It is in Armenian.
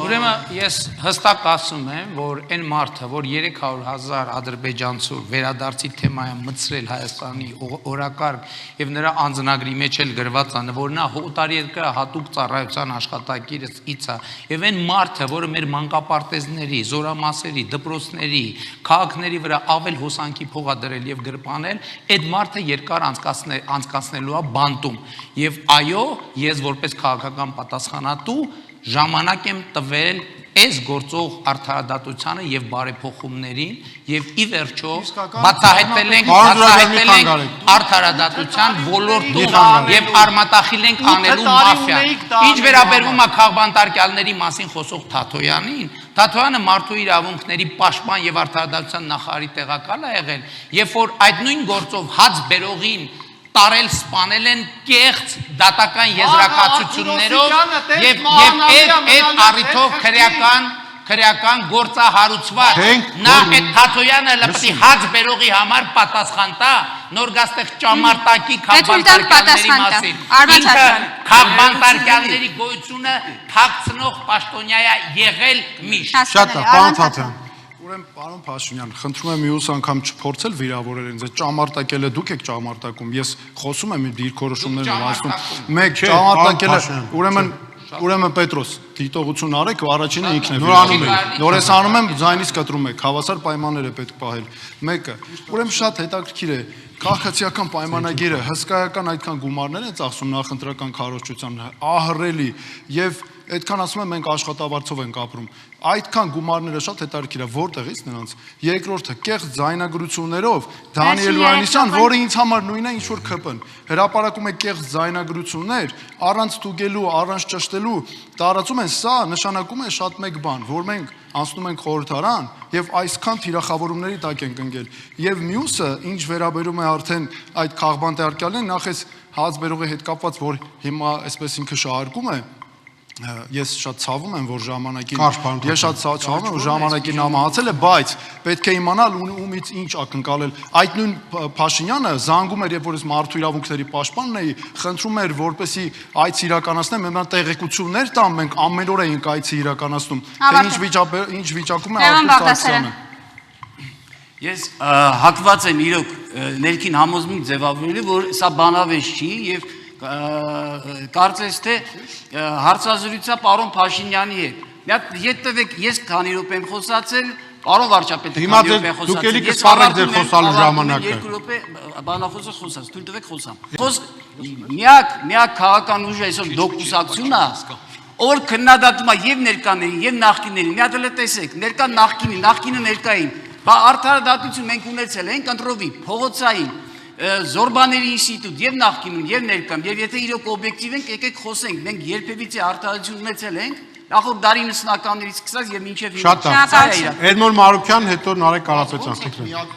Ուրեմն ես հստակ ասում եմ, որ այն մարդը, որ 300,000 ադրբեջանցու վերադարձի թեմայը մտցրել Հայաստանի օրակարգ եւ նրա անձնագրի մեջ էլ գրված է, որ նա օտարերկրյա հատուկ ծառայության աշխատակիցը եւ այն մարդը, որը մեր մանկապարտեզների, զորամասերի, դպրոցների, քաղաքների վրա ավել հոսանքի փող է դրել եւ գրպանել, այդ մարդը երկար անցկացնելու է բանտում եւ այո, ես որպես քաղաքական պատասխանատու ժամանակ եմ տվել այս գործող արդարադատությանը եւ բարեփոխումներին եւ ի վերջո բացահայտել ենք արդարադատության ոլորտում եւ արմատախիլ ենք անելու մաֆիան։ Ինչ վերաբերվում է քաղբանտարկյալների մասին խոսող Թաթոյանին, Թաթոյանը մարդու իրավունքների պաշտպան եւ արդարադատության նախարարի տեղակալ է եղել, երբ որ այդ նույն գործով հաց բերողին տարել սպանել են կեղծ դատական եզրակացություններով եւ այդ առիթով քրեական գործահարուցված նա այդ Թաթոյանը լպտի հաց բերողի համար պատասխան տա նոր գաստեղ ճամարտակի քաղբանտարկյալների մասին ինքը քաղբանտարկյալների գոյությունը թաքցնող պաշտոնյա է եղել միշտ շատ պարոն Թաթոյան Ուրեմն պարոն Փաշինյան, խնդրում եմ մյուս անգամ չփորձել վիրավորել ինձ, ճամարտակելը դուք եք ճամարտակում, ես խոսում եմ դիրքորոշումներն եմ ասում, մեկ ճամարտակելը, ուրեմն Պետրոս, դիտողություն արեք, առաջինը ինքն է վիրավորում, նոր ես անում եմ, ձայնից կտրում եք, հավասար պայմաններ է պետք պահել, մեկը, ուրեմն շատ հետաքրքիր է, քաղաքացիական պայմանագիրը, հսկայական այդքան գումարներ են ծախսում նախընտրական քարոզչության, ահռելի եւ այդքան ասում եմ մենք աշխատավարձով ենք ապրում այդքան գումարները շատ հետաքրքիր է որտեղից նրանց երկրորդը կեղծ ձայնագրություններով Դանիել Հովհաննիսյան որը ինձ համար նույնն է ինչ որ ԿՊ-ն հրապարակում է կեղծ ձայնագրություններ առանց թուգելու առանց ճշտելու տարածում են սա նշանակում է շատ մեկ բան որ մենք անցնում ենք խորհրդարան եւ այսքան թիրախավորումների տակ ենք ընկել եւ մյուսը ինչ վերաբերում է արդեն այդ քաղբանտարկյալներին նախ էս հաց բերողի հետ կապված որ հիմա այսպես ինքը շահարկում է ես շատ ցավում եմ որ ժամանակին ես շատ ցավում եմ որ ժամանակին համահացել է բայց պետք է իմանալ ումից ինչ ակնկալել այդ նույն Փաշինյանը զանգում էր երբ որ ես մարդու իրավունքների պաշտպանն էի խնդրում էր որպեսի այց իրականացնեմ մենք տեղեկություններ տամ մենք ամեն օր էինք այցի իրականացնում թե ինչ վիճակում է արտադրությունը ես հակված եմ իրոք ներքին համոզմունք ձևավորելու որ սա բանավեճ չի եւ կարծես թե հարցազրույցա պարոն Փաշինյանի հետ մի հատ յետևեք ես քանի րոպե եմ խոսացել պարոն վարչապետ հիմա դուք էլի կսպառեք ձեր խոսալու ժամանակը 2 րոպե բանախոսը խոսած թույլ տվեք խոսամ միակ քաղաքական ուժը այսօր դոկուսակցությունն է որ քննադատում է եւ ներկաներին եւ նախկիններին մի հատ էլ տեսեք ներկա նախկինը ներկային բա արդարադատություն մենք ունեցել ենք ընտրովի փողոցային Զորբաների ինստիտուտ եւ նախկինում եւ ներկայում եւ եթե իրոք օբյեկտիվ ենք եկեք խոսենք մենք երբևիցե արտահայտություն ունեցել ենք նախորդ դարի 90-ականներից սկսած եւ մինչեւ Շատ Էդմոն Մարուկյան հետո Նարեկ Կարապետյան